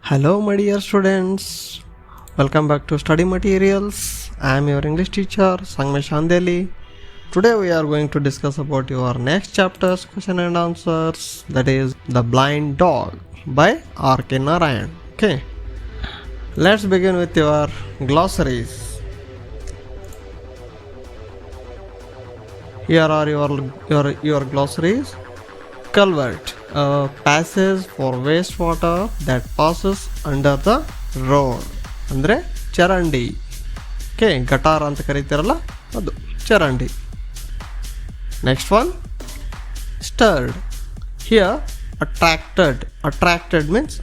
Hello, my dear students. Welcome back to Study Materials. I am your English teacher, Sangmesh Andeli. Today we are going to discuss about your next chapter's question and answers. That is The Blind Dog by R.K. Narayan. Okay. Let's begin with your glossaries. Here are your glossaries. Culvert, a passage for wastewater that passes under the road. ಅಂದರೆ ಚರಂಡಿ. Okay, ಗಟಾರ ಅಂತ ಕರೀತಿರಲ್ಲ ಅದು ಚರಂಡಿ. Next one, stirred. Here attracted means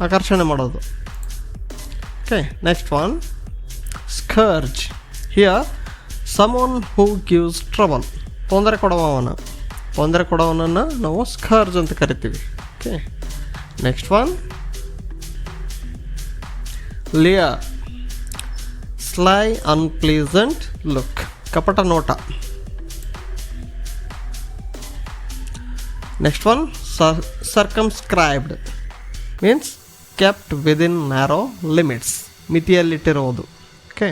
ಆಕರ್ಷಣೆ ಮಾಡೋದು. Okay, next one, scourge. Here someone who gives trouble. ತೊಂದರೆ ಕೊಡೋವನನ್ನು ನಾವು ಸ್ಕರ್ಜ್ ಅಂತ ಕರಿತೀವಿ. Okay, next one, leer. Sly unpleasant look, ಕಪಟ ನೋಟ. Next one, circumscribed means kept within narrow limits, ಮಿತಿಯಲ್ಲಿಟ್ಟಿರೋದು. ಓಕೆ,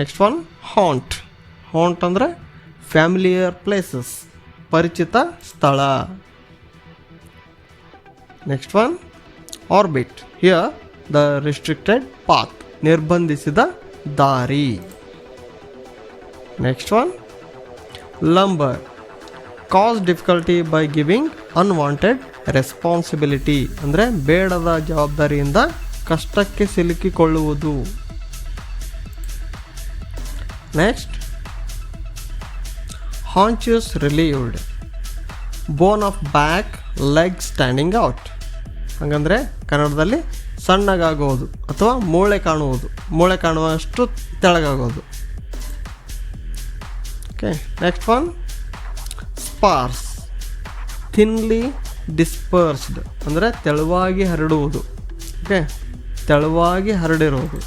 ನೆಕ್ಸ್ಟ್ ಒನ್, ಹಾಂಟ್ ಅಂದರೆ ಫ್ಯಾಮಿಲಿಯರ್ ಪ್ಲೇಸಸ್, ಪರಿಚಿತ ಸ್ಥಳ. Next one, orbit. Here the restricted path, ನಿರ್ಬಂಧಿಸಿದ ದಾರಿ. Next one, lumber. Cause difficulty by giving unwanted responsibility, ಅಂದರೆ ಬೇಡದ ಜವಾಬ್ದಾರಿಯಿಂದ ಕಷ್ಟಕ್ಕೆ ಸಿಲುಕಿಕೊಳ್ಳುವುದು. Next, haunches relieved. Bone of back, leg standing out. ಹಾಗಂದರೆ ಕನ್ನಡದಲ್ಲಿ ಸಣ್ಣಗಾಗೋದು ಅಥವಾ ಮೂಳೆ ಕಾಣುವಷ್ಟು ತೆಳಗಾಗೋದು. Okay, next one, sparse. Thinly dispersed ಅಂದರೆ ತೆಳುವಾಗಿ ಹರಡುವುದು. ಓಕೆ, ತೆಳುವಾಗಿ ಹರಡಿರುವುದು.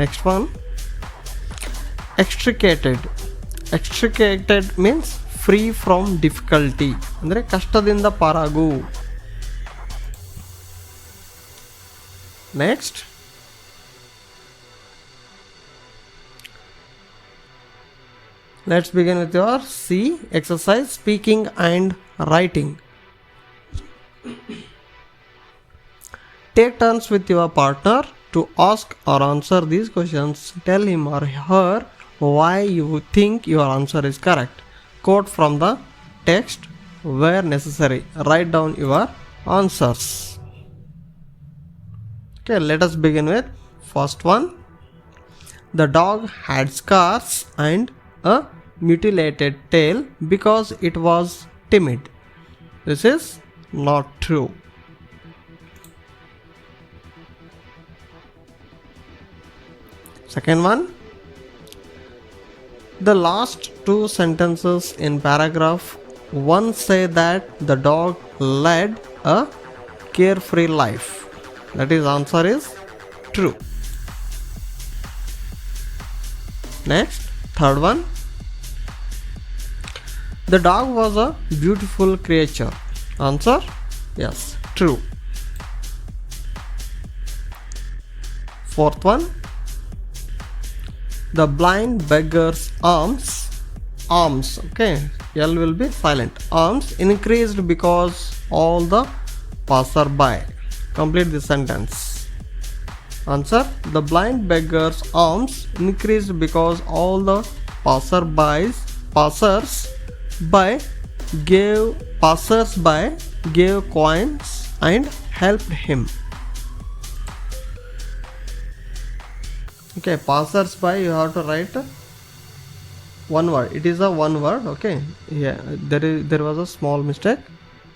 Next one, extricated means free from difficulty, ಅಂದರೆ ಕಷ್ಟದಿಂದ ಪಾರಾಗು. Next, let's begin with your C exercise, speaking and writing. Take turns with your partner to ask or answer these questions. Tell him or her why you think your answer is correct. Quote from the text where necessary. Write down your answers. Okay, let us begin with first one. The dog had scars and a mutilated tail because it was timid. This is not true. Second one, the last two sentences in paragraph 1 say that the dog led a carefree life. That is, answer is true. Next, third one, the dog was a beautiful creature. Answer, yes, true. Fourth one, the blind beggar's arms, okay, L will be silent, arms increased because all the passer-by. Complete the sentence. Answer, the blind beggar's arms increased because all the passers-by gave coins and helped him. Okay, passers-by, you have to write one word. It is a one word. Okay, yeah, there was a small mistake.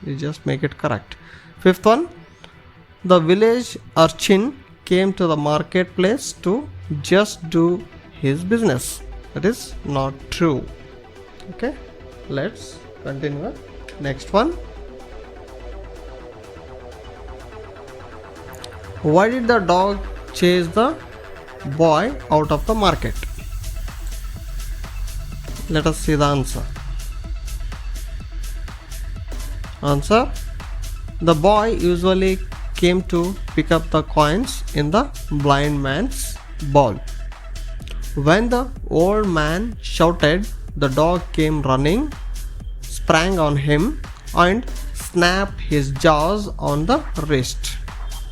You just make it correct. Fifth one, the village urchin came to the marketplace to just do his business. That is not true. Okay, let's continue. Next one, why did the dog chase the boy out of the market? Let us see the answer. Answer, The boy usually came to pick up the coins in the blind man's bowl. When the old man shouted, the dog came running, sprang on him, and snapped his jaws on the wrist.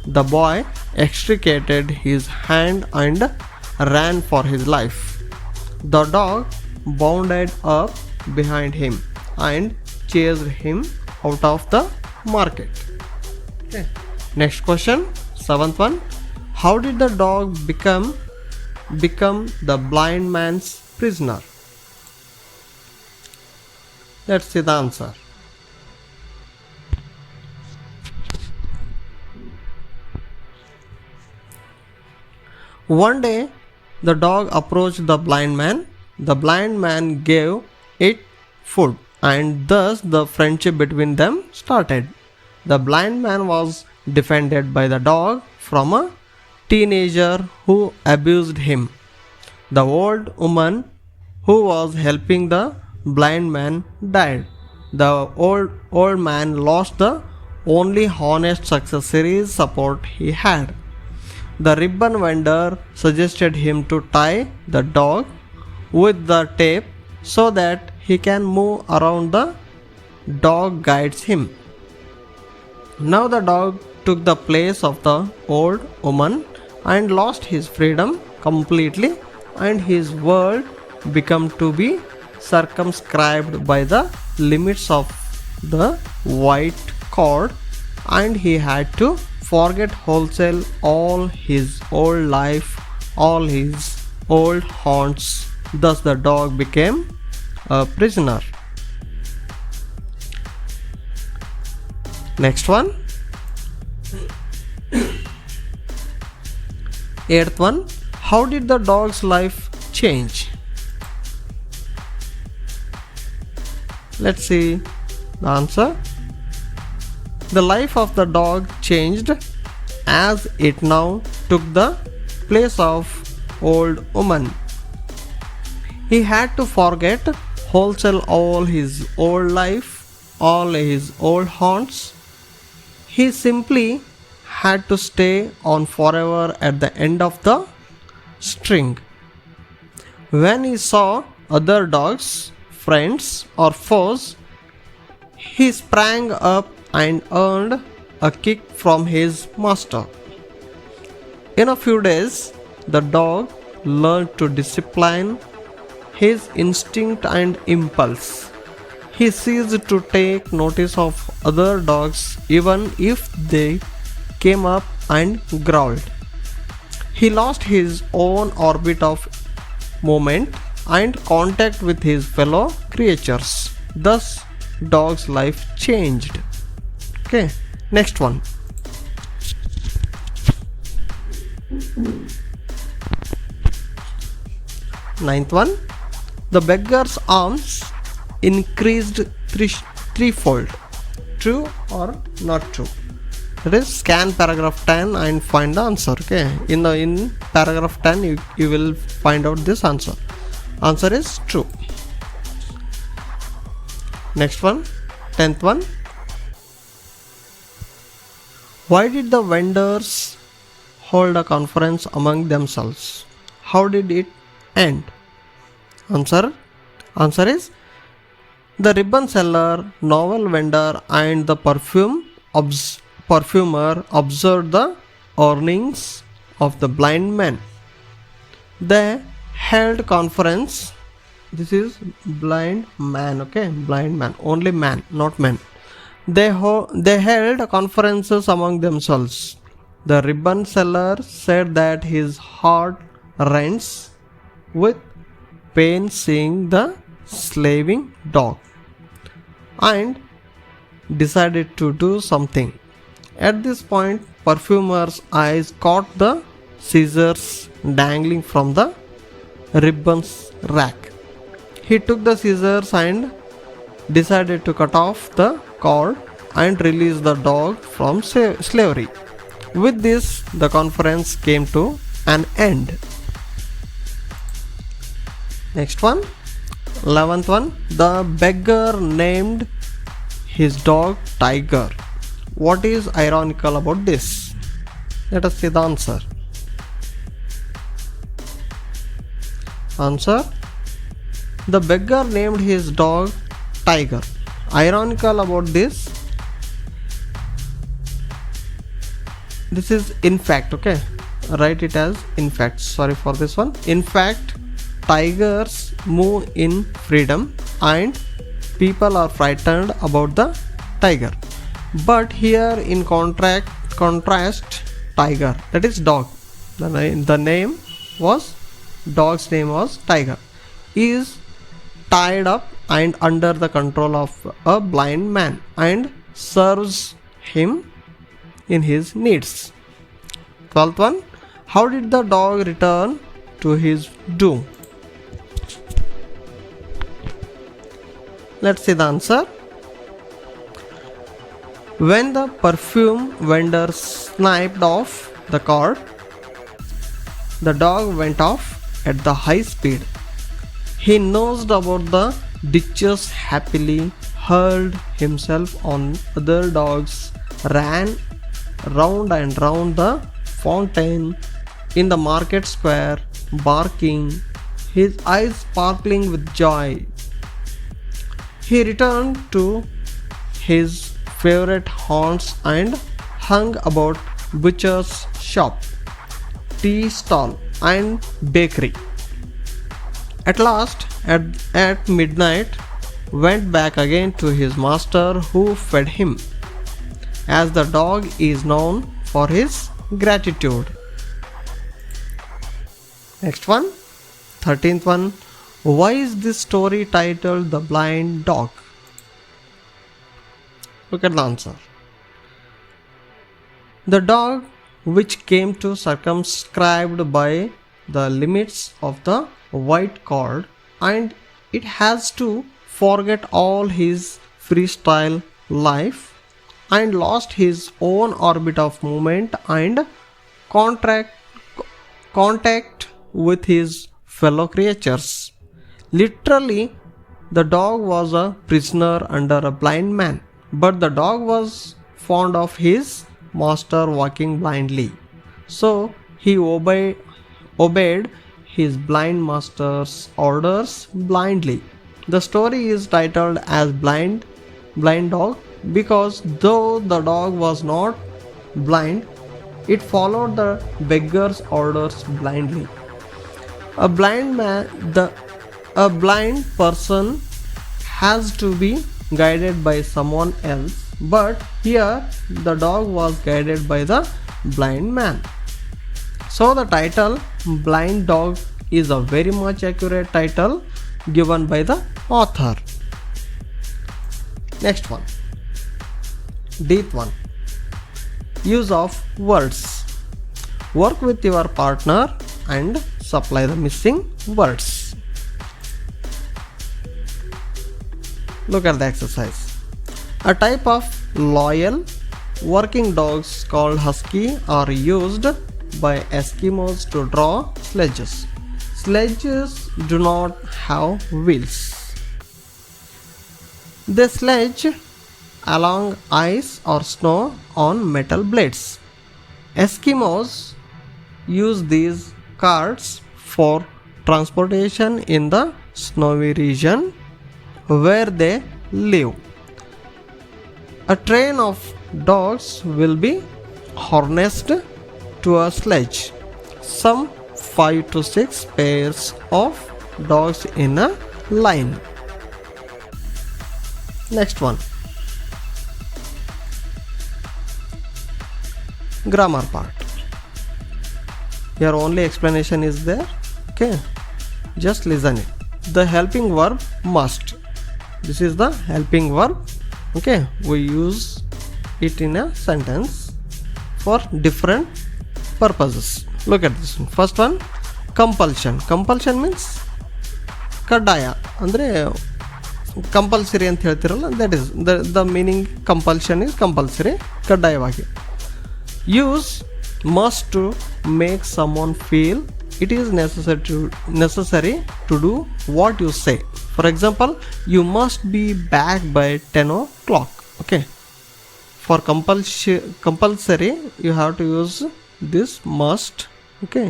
The boy extricated his hand and ran for his life. The dog bounded up behind him and chased him out of the market. Okay. Next question, seventh one. How did the dog become the blind man's prisoner? Let's see the answer. One day, the dog approached the blind man. The blind man gave it food, and thus the friendship between them started. The blind man was defended by the dog from a teenager who abused him. The old woman who was helping the blind man died. The old man lost the only honest successorial support he had. The ribbon vendor suggested him to tie the dog with the tape so that he can move around. The dog guides him. Now the dog took the place of the old woman and lost his freedom completely, and his world became to be circumscribed by the limits of the white cord, and he had to forget wholesale all his old life, all his old haunts. Thus the dog became a prisoner. Next one. Eighth one. How did the dog's life change? Let's see the answer. The life of the dog changed as it now took the place of old woman. He had to forget wholesale all his old life, all his old haunts. He simply had to stay on forever at the end of the string. When he saw other dogs, friends or foes, he sprang up and earned a kick from his master. In a few days, the dog learned to discipline his instinct and impulse. He ceased to take notice of other dogs even if they came up and growled. He lost his own orbit of movement and contact with his fellow creatures. Thus, dog's life changed. Okay, next one. Ninth one. The beggar's alms increased threefold. True or not true? That is, scan paragraph 10 and find the answer. Okay, in paragraph 10 you will find out this answer. Answer is true. Next one, 10th one. Why did the vendors hold a conference among themselves? How did it end? Answer is, the ribbon seller, novel vendor and the perfumer observed the earnings of the blind man. They held conference. This is blind man, okay? Blind man, only man, not men. They held conferences among themselves. The ribbon seller said that his heart rents with pain seeing the slaving dog and decided to do something. At this point, perfumer's eyes caught the scissors dangling from the ribbon's rack. He took the scissors and decided to cut off the cord and release the dog from slavery. With this, the conference came to an end. Next one, 11th one. The beggar named his dog Tiger. What is ironical about this? Let us see the answer. Answer: the beggar named his dog Tiger. Ironical about this is in fact, okay, write it as in fact, sorry for this one. In fact, tigers move in freedom and people are frightened about the tiger. But here in contrast, tiger, that is dog, the name was, dog's name was Tiger, is tied up and under the control of a blind man and serves him in his needs. 12th one, how did the dog return to his doom? Let's see the answer. When the perfume vendor sniped off the cord, the dog went off at the high speed. He nosed about the ditches happily, hurled himself on other dogs, ran round and round the fountain in the market square, barking, his eyes sparkling with joy. He returned to his favorite haunts and hung about butcher's shop, tea stall and bakery. At last, at midnight, went back again to his master who fed him, as the dog is known for his gratitude. Next one, 13th one. Why is this story titled The Blind Dog? Look at the answer. The dog, which came to circumscribed by the limits of the white cord, and it has to forget all his freestyle life and lost his own orbit of movement and contact with his fellow creatures. Literally, the dog was a prisoner under a blind man, but the dog was fond of his master walking blindly. So he obeyed his blind master's orders blindly. The story is titled as Blind Dog because though the dog was not blind, it followed the beggar's orders blindly. A blind person has to be guided by someone else, but here the dog was guided by the blind man. So the title Blind Dog is a very much accurate title given by the author. Next one, D one, use of words. Work with your partner and supply the missing words. Look at the exercise. A type of loyal working dogs called husky are used by Eskimos to draw sledges. Sledges do not have wheels. They sledge along ice or snow on metal blades. Eskimos use these carts for transportation in the snowy region where they live. A train of dogs will be harnessed to a sledge. Some 5 to 6 pairs of dogs in a line. Next one, grammar part. Here only explanation is there. Okay, just listen it. The helping verb must. This is the helping verb. Okay, we use it in a sentence for different purposes. Look at this one. First one, compulsion. Compulsion means ಕಡ್ಡಾಯ ಅಂದರೆ compulsory ಅಂತ ಹೇಳ್ತಿರಲ್ಲ, that is the meaning. Compulsion is compulsory, ಕಡ್ಡಾಯವಾಗಿ. Use must to make someone feel it is necessary to do what you say. For example, you must be back by 10 o'clock. Okay. For compulsory you have to use this must, okay,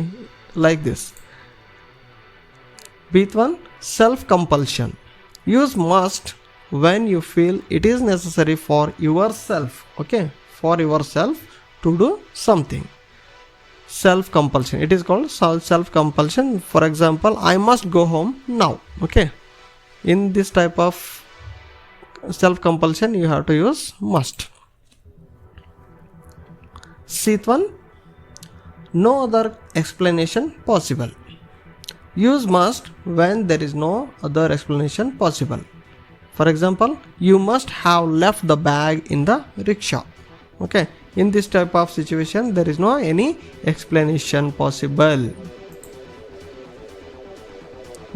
like this. Beat one, self compulsion. Use must when you feel it is necessary for yourself, okay, for yourself to do something. Self compulsion, it is called self compulsion. For example, I must go home now, okay. In this type of self compulsion you have to use must. Sixth one, no other explanation possible. Use must when there is no other explanation possible. For example, you must have left the bag in the rickshaw, okay. In this type of situation there is no any explanation possible.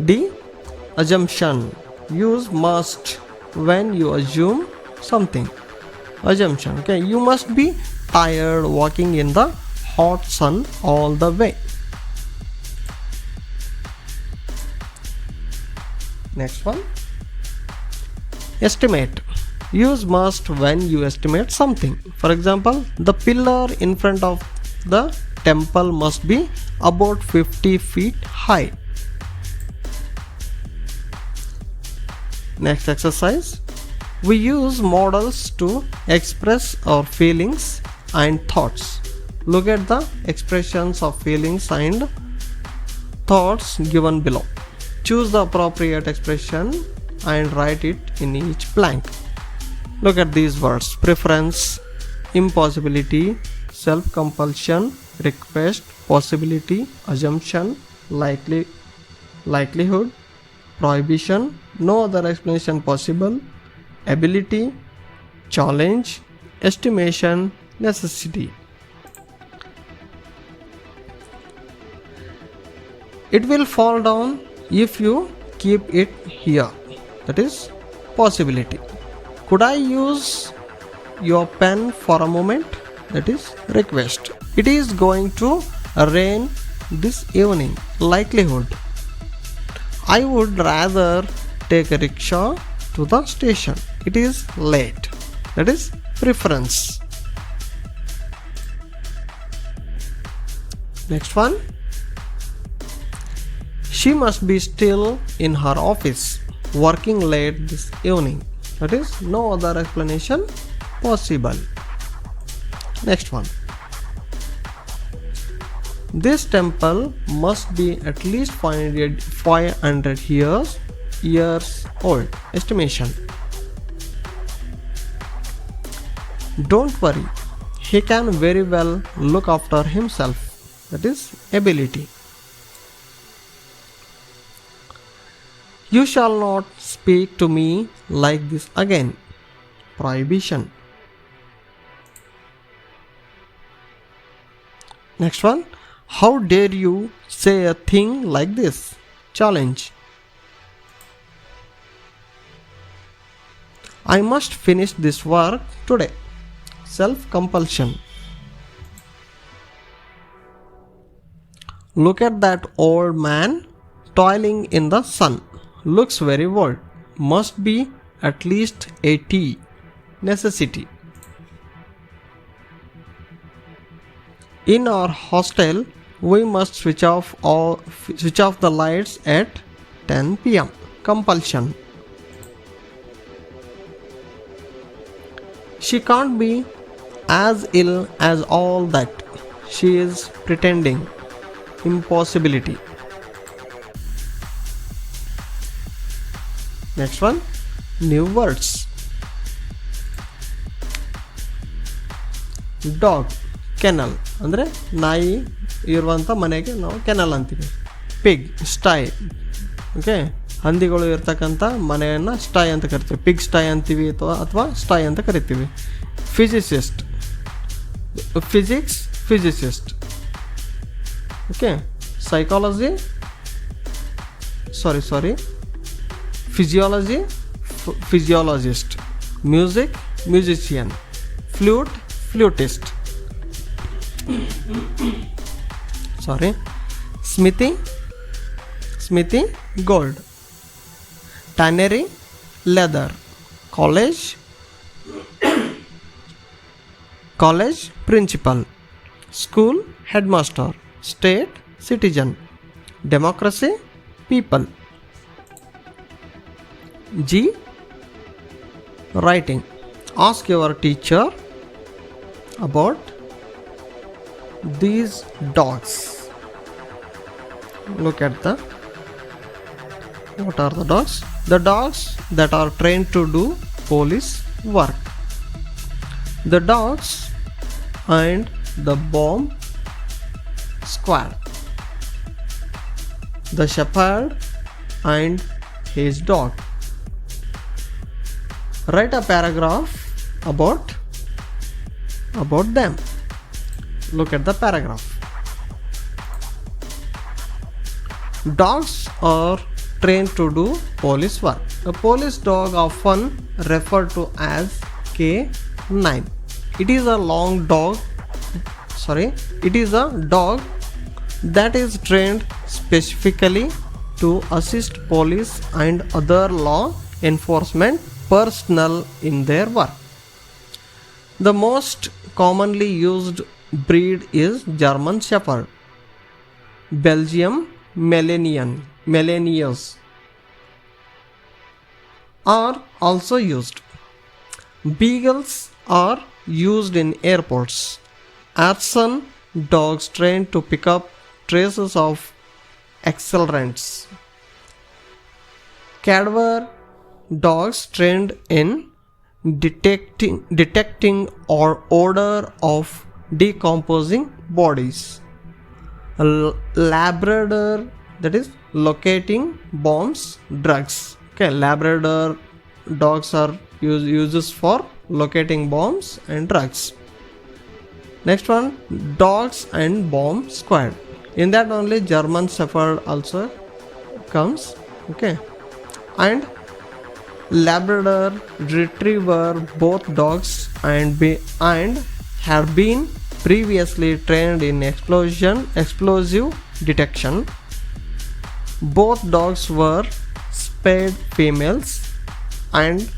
D, assumption. Use must when you assume something. Assumption, okay. You must be tired walking in the hot sun all the way. Next one, estimate. Use must when you estimate something. For example, the pillar in front of the temple must be about 50 feet high. Next exercise, we use models to express our feelings and thoughts. Look at the expressions of feelings and thoughts given below. Choose the appropriate expression and write it in each blank. Look at these words: preference, impossibility, self-compulsion, request, possibility, assumption, likelihood, prohibition, no other explanation possible, ability, challenge, estimation, necessity. It will fall down if you keep it here. That is possibility. Could I use your pen for a moment? That is request. It is going to rain this evening. Likelihood. I would rather take a rickshaw to the station. It is late. That is preference. Next one. She must be still in her office, working late this evening. That is no other explanation possible. Next one. This temple must be at least 500 years old. Estimation. Don't worry, he can very well look after himself. That is ability. You shall not speak to me like this again. Prohibition. Next one. How dare you say a thing like this? Challenge. I must finish this work today. Self-compulsion. Look at that old man toiling in the sun. Looks very old. Must be at least 80. Necessity. In our hostel, we must switch off the lights at 10 p.m. Compulsion. She can't be as ill as all that. She is pretending. Impossibility. Next one, new words. Dog, kennel ಅಂದರೆ ನಾಯಿ ಇರುವಂಥ ಮನೆಗೆ ನಾವು kennel ಅಂತೀವಿ. Pig, ಸ್ಟೈ, okay, ಹಂದಿಗಳು ಇರ್ತಕ್ಕಂಥ ಮನೆಯನ್ನು ಸ್ಟೈ ಅಂತ ಕರಿತೀವಿ. ಪಿಗ್ ಸ್ಟೈ ಅಂತೀವಿ ಅಥವಾ ಸ್ಟೈ ಅಂತ ಕರಿತೀವಿ. Physicist, physicist, okay. Psychology, physiology, physiologist. Music, musician. Flute, flutist. Smithy, gold. Tannery, leather. College, college principal, school headmaster, state citizen, democracy people. G. Writing. Ask your teacher about these dogs. Look at what are the dogs? The dogs that are trained to do police work. The dogs and the bomb squad. The shepherd and his dog. Write a paragraph about them. Look at the paragraph. Dogs are trained to do police work. A police dog, often referred to as K9. It is a dog that is trained specifically to assist police and other law enforcement personnel in their work. The most commonly used breed is German Shepherd, Belgium Malinois are also used. Beagles are used in airports. Arson dogs trained to pick up traces of accelerants. Cadaver dogs trained in detecting or odor of decomposing bodies. Labrador, that is locating bombs, drugs. Okay, Labrador dogs are uses for locating bombs and drugs. Next one, dogs and bomb squad. In that only German Shepherd also comes. Okay, and Labrador Retriever, both dogs and have been previously trained in explosive detection. Both dogs were spayed females and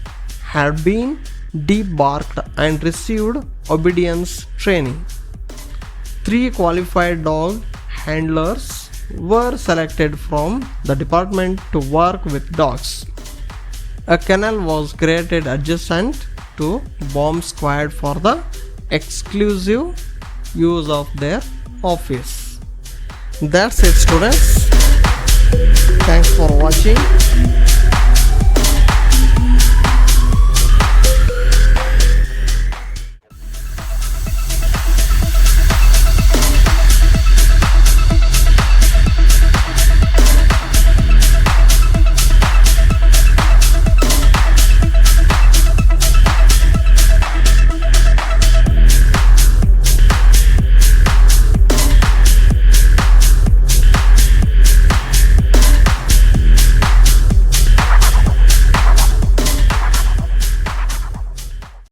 had been debarked and received obedience training. 3 qualified dog handlers were selected from the department to work with dogs. A kennel was created adjacent to bomb squad for the exclusive use of their office. That's it, students. Thanks for watching.